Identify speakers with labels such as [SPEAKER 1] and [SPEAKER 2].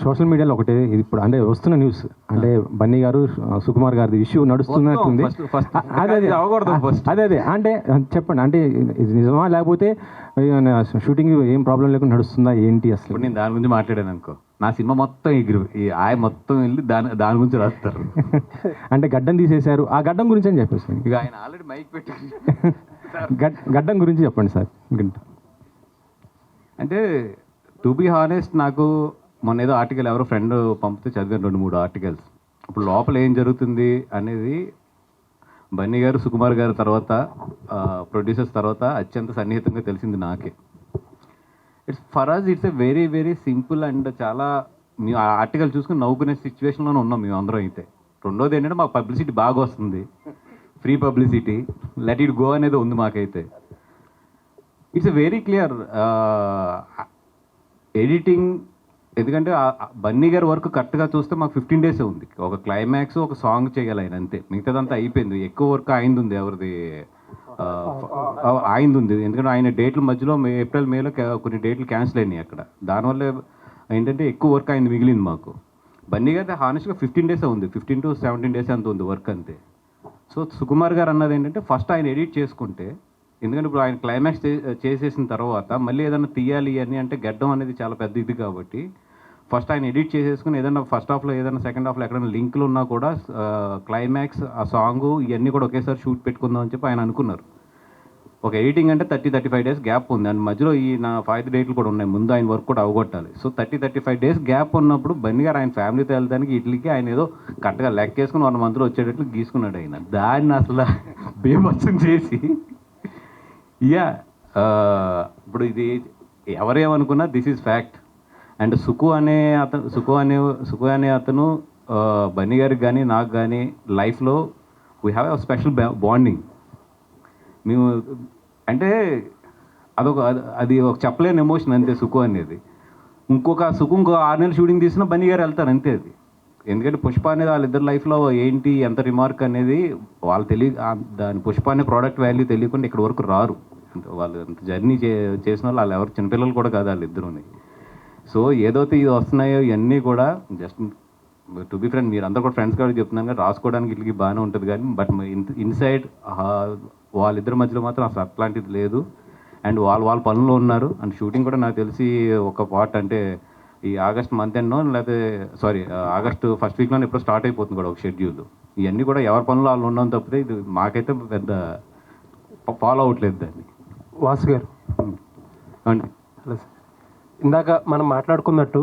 [SPEAKER 1] Social మీడియాలో ఒకటే ఇది ఇప్పుడు అంటే వస్తున్న న్యూస్ అంటే బన్నీ గారు సుకుమార్ గారి ఇష్యూ నడుస్తున్నట్టుంది. అదే అంటే చెప్పండి, అంటే ఇది నిజమా లేకపోతే షూటింగ్ ఏం ప్రాబ్లం లేకుండా నడుస్తుందా ఏంటి అసలు?
[SPEAKER 2] ఇప్పుడు నేను దాని గురించి మాట్లాడాను అనుకో, నా సినిమా మొత్తం ఈ ఆయ మొత్తం వెళ్ళి దాని గురించి రాస్తారు.
[SPEAKER 1] అంటే గడ్డం తీసేశారు, ఆ గడ్డం గురించి అని చెప్పేసి
[SPEAKER 2] ఇక ఆయన ఆల్రెడీ మైక్ పెట్టి
[SPEAKER 1] గడ్డం గురించి చెప్పండి సార్.
[SPEAKER 2] అంటే టు బీ హానెస్ట్, నాకు మొన్న ఏదో ఆర్టికల్ ఎవరో ఫ్రెండ్ పంపితే చదివాను 2-3 ఆర్టికల్స్. ఇప్పుడు లోపల ఏం జరుగుతుంది అనేది బన్నీ గారు సుకుమార్ గారు తర్వాత ప్రొడ్యూసర్స్ తర్వాత అత్యంత సన్నిహితంగా తెలిసింది నాకే. It's a very very simple and చాలా మేము ఆ ఆర్టికల్ చూసుకుని నవ్వుకునే సిచ్యువేషన్లోనే ఉన్నాం మేము అందరం. అయితే రెండోది ఏంటంటే మాకు పబ్లిసిటీ బాగా వస్తుంది, free publicity, let it go అనేది ఉంది మాకైతే. It's a very clear editing. ఎందుకంటే బన్నీ గారి వర్క్ కరెక్ట్గా చూస్తే మాకు 15 days ఉంది. ఒక క్లైమాక్స్ ఒక సాంగ్ చేయాలి ఆయన, అంతే. మిగతాదంతా అయిపోయింది. ఎక్కువ వర్క్ అయింది ఉంది, ఎవరిది అయింది ఉంది. ఎందుకంటే ఆయన డేట్ల మధ్యలో ఏప్రిల్ మేలో కొన్ని డేట్లు క్యాన్సిల్ అయినాయి అక్కడ. దానివల్ల ఏంటంటే ఎక్కువ వర్క్ అయింది మిగిలింది మాకు. బన్నీ గారి హానెస్ట్గా 15 days ఉంది, 15 to 17 days అంత ఉంది వర్క్, అంతే. సో సుకుమార్ గారు అన్నది ఏంటంటే ఫస్ట్ ఆయన ఎడిట్ చేసుకుంటే, ఎందుకంటే ఇప్పుడు ఆయన క్లైమాక్స్ చేసేసిన తర్వాత మళ్ళీ ఏదైనా తీయాలి అని అంటే గడ్డం అనేది చాలా పెద్ద ఇది కాబట్టి ఫస్ట్ ఆయన ఎడిట్ చేసేసుకుని ఏదైనా ఫస్ట్ హాఫ్లో ఏదైనా సెకండ్ హాఫ్లో ఎక్కడైనా లింకులు ఉన్నా కూడా క్లైమాక్స్ ఆ సాంగ్ ఇవన్నీ కూడా ఒకేసారి షూట్ పెట్టుకుందాం అని చెప్పి ఆయన అనుకున్నారు. ఒక ఎడిటింగ్ అంటే 30-35 days గ్యాప్ ఉంది, అండ్ మధ్యలో ఈ నా 5 డేట్లు కూడా ఉన్నాయి, ముందు ఆయన వర్క్ కూడా అవగొట్టాలి. సో 30-35 days గ్యాప్ ఉన్నప్పుడు బన్నీ గారు ఆయన ఫ్యామిలీతో వెళ్తానికి ఇట్లకి ఆయన ఏదో కరెక్ట్గా లెక్కేసుకుని 1 monthలో వచ్చేటట్లు గీసుకున్నాడు ఆయన. దాన్ని అసలు బేభత్సం చేసి ఇప్పుడు ఇది ఎవరేమనుకున్నా దిస్ ఈజ్ ఫ్యాక్ట్. అండ్ సుకు అనే అతను బన్నీ గారికి కానీ నాకు కానీ లైఫ్లో we have a special bonding. మేము అంటే అది ఒక చెప్పలేని ఎమోషన్, అంతే. సుకు అనేది ఇంకో 6 నెలలు షూటింగ్ తీసినా బన్నీ గారు వెళ్తారు, అంతే. అది ఎందుకంటే పుష్ప అనేది వాళ్ళిద్దరు లైఫ్లో ఏంటి ఎంత రిమార్క్ అనేది వాళ్ళు దాని పుష్ప అనే ప్రోడక్ట్ వాల్యూ తెలియకుండా ఇక్కడ వరకు రారు. వాళ్ళు అంత జర్నీ చేసిన వాళ్ళు ఎవరు చిన్నపిల్లలు కూడా కాదు వాళ్ళిద్దరూని. సో ఏదైతే ఇది వస్తున్నాయో ఇవన్నీ కూడా జస్ట్ టు బి ఫ్రెండ్, మీరు అందరూ కూడా ఫ్రెండ్స్ కాబట్టి చెప్తున్నాను కానీ రాసుకోవడానికి ఇట్లకి బాగానే ఉంటుంది కానీ బట్ ఇన్సైడ్ వాళ్ళిద్దరి మధ్యలో మాత్రం అసలు అట్లాంటిది లేదు. అండ్ వాళ్ళ పనుల్లో ఉన్నారు. అండ్ షూటింగ్ కూడా నాకు తెలిసి ఒక పార్ట్ అంటే ఈ ఆగస్ట్ మంత్ ఎండ్నో లేకపోతే ఆగస్టు ఫస్ట్ వీక్లోనే ఎప్పుడో స్టార్ట్ అయిపోతుంది కూడా ఒక షెడ్యూల్. ఇవన్నీ కూడా ఎవరి పనులు వాళ్ళు ఉండడం తప్పితే ఇది మాకైతే పెద్ద ఫాలో అవట్లేదు దాన్ని.
[SPEAKER 3] వాసు గారు
[SPEAKER 2] అండి,
[SPEAKER 3] హలో సార్, ఇందాక మనం మాట్లాడుకున్నట్టు